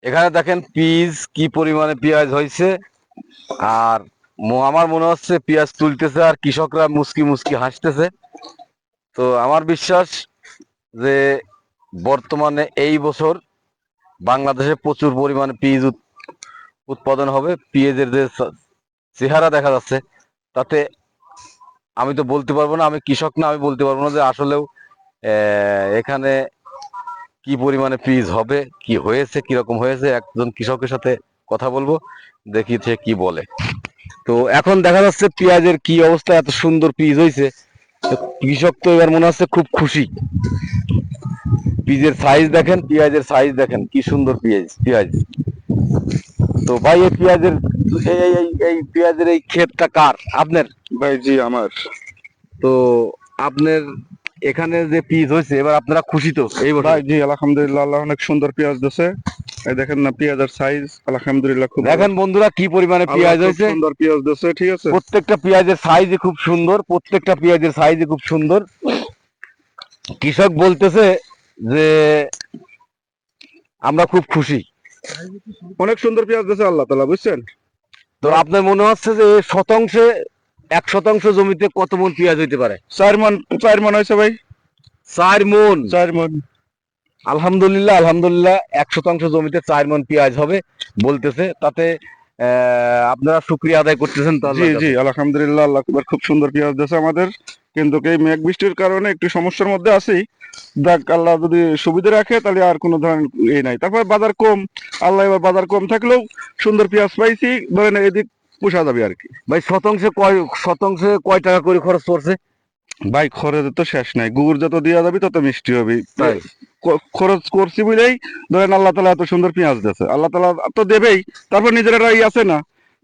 এখানে দেখেন পিস কি পরিমাণে পেঁয়াজ হয়েছে। আর আমার মনে হচ্ছে পেঁয়াজ তুলতেছে আর কৃষকরা মুচকি মুচকি হাসতেছে। তো আমার বিশ্বাস যে বর্তমানে এই বছর বাংলাদেশে প্রচুর পরিমাণে পেঁয়াজ উৎপাদন হবে। পেঁয়াজের যে চেহারা দেখা যাচ্ছে তাতে আমি তো বলতে পারবো না, আমি কৃষক না, আমি বলতে পারবো না যে আসলেও এখানে কি পরিমাণে পেঁয়াজ হবে, কি হয়েছে, কিরকম হয়েছে। একজন কৃষকের সাথে কথা বলবো, দেখি সে কি বলে। তো এখন দেখা যাচ্ছে পেঁয়াজের কি অবস্থা, এত সুন্দর পেঁয়াজ হয়েছে। কৃষক তো এবার মনে হচ্ছে খুব খুশি। পেঁয়াজের সাইজ দেখেন, পেঁয়াজের সাইজ দেখেন কি সুন্দর পেঁয়াজ পেঁয়াজ। তো ভাই এই পেঁয়াজের এই পেঁয়াজের এই ক্ষেতটা কার? আপনার? ভাই জি আমার। তো আপনার এখানে যে পেঁয়াজ হয়েছে, এবার আপনারা খুশি তো এই বছর? ভাই জি আলহামদুলিল্লাহ, আল্লাহ অনেক সুন্দর পেঁয়াজ দিছে। এই দেখেন না পেঁয়াজের সাইজ, আলহামদুলিল্লাহ খুব দেখেন বন্ধুরা কি পরিমাণে আল্লাহ পেঁয়াজ খুব হয়েছে। সুন্দর পেঁয়াজ দিছে, ঠিক আছে। প্রত্যেকটা পেঁয়াজের সাইজে খুব সুন্দর, প্রত্যেকটা পেঁয়াজের সাইজে খুব সুন্দর। কৃষক বলতেছে যে আমরা খুব খুশি। অনেক সুন্দর পেঁয়াজ দিছে আল্লাহ তাআলা, বুঝছেন। তো আপনার মনে হচ্ছে যে শতাংশে 1% জমিতে কত মন পেঁয়াজ হইতে পারে? 4 মণ হয়েছে ভাই। 4 মন। 4 মণ। আলহামদুলিল্লাহ, আলহামদুলিল্লাহ 1% জমিতে 4 মন পেঁয়াজ হবে বলতেছে। তাতে আপনারা শুকরিয়া আদায় করতেছেন তো জি আল্লাহর জি কাছে। আলহামদুলিল্লাহ, আল্লাহ খুব সুন্দর পেঁয়াজ দিছে আমাদের। কিন্তু এই মেঘ বৃষ্টির কারণে একটু সমস্যার মধ্যে আছি। দেখ আল্লাহ যদি সুবিধা রাখে তাহলে আর কোনো ধরনের নাই। তারপর বাজার কম, আল্লাহ এবার বাজার কম থাকলেও সুন্দর পেঁয়াজ পাইছি, ধরেন এদিক পোষা যাবে আর কি। ভাই শতাংশে কয় টাকা করে খরচ পড়ছে? ভাই খরচের তো শেষ নাই, গুড় যত দিয়া যাবি তত মিষ্টি হবে। তাই? খরচ করছি বুঝলেই ধরেন আল্লাহ তালা এত সুন্দর পেঁয়াজ দিয়েছে, আল্লাহ তালা তো দেবেই। তারপর নিজেরা আছে না,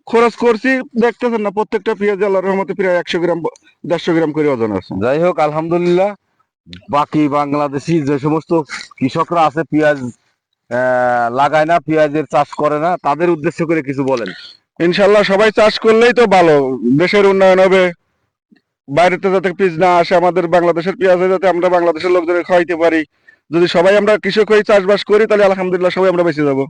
খরচ করছি, দেখতেছেন না প্রত্যেকটা পেঁয়াজ আল্লাহর রহমতে প্রায় 100 গ্রাম 150 গ্রাম করে ওজন আছে। যাই হোক আলহামদুলিল্লাহ। বাকি বাংলাদেশি যে সমস্ত কৃষকরা আছে পেঁয়াজ লাগায় না, পেঁয়াজের চাষ করে না, তাদের উদ্দেশ্য করে কিছু বলেন। ইনশাল্লাহ সবাই চাষ করলেই তো ভালো, দেশের উন্নয়ন হবে। বাইরেতে যাতে পিস না আসে, আমাদের বাংলাদেশের পেঁয়াজে যাতে আমরা বাংলাদেশের লোকজনের খাওয়াইতে পারি। যদি সবাই আমরা কৃষক হয়ে চাষবাস করি তাহলে আলহামদুলিল্লাহ সবাই আমরা বেঁচে যাবো।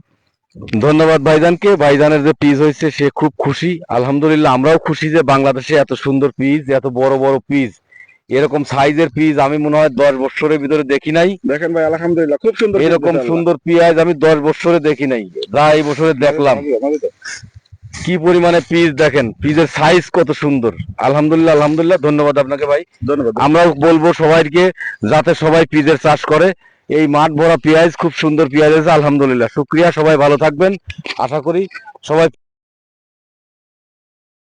ধন্যবাদ ভাইজানকে। ভাইজানের যে পিস হয়েছে সে খুব খুশি। আলহামদুলিল্লাহ আমরাও খুশি যে বাংলাদেশে এত সুন্দর পিস, এত বড় বড় পিস, এরকম সাইজের পিস আমি মনে হয় 10 বছরের ভিতরে দেখি নাই। দেখেন ভাই আলহামদুলিল্লাহ খুব সুন্দর এরকম সুন্দর পেঁয়াজ আমি 10 বছরে দেখি নাই, যা এই বছরে দেখলাম। কি পরিমাণে পিস দেখেন, পিসের সাইজ কত সুন্দর। আলহামদুলিল্লাহ, আলহামদুলিল্লাহ। ধন্যবাদ আপনাকে ভাই। ধন্যবাদ। আমরাও বলবো সবাইকে যাতে সবাই পিসের চাষ করে। এই মাঠ ভরা পেঁয়াজ, খুব সুন্দর পেঁয়াজ আছে। আলহামদুলিল্লাহ, শুক্রিয়া। সবাই ভালো থাকবেন, আশা করি সবাই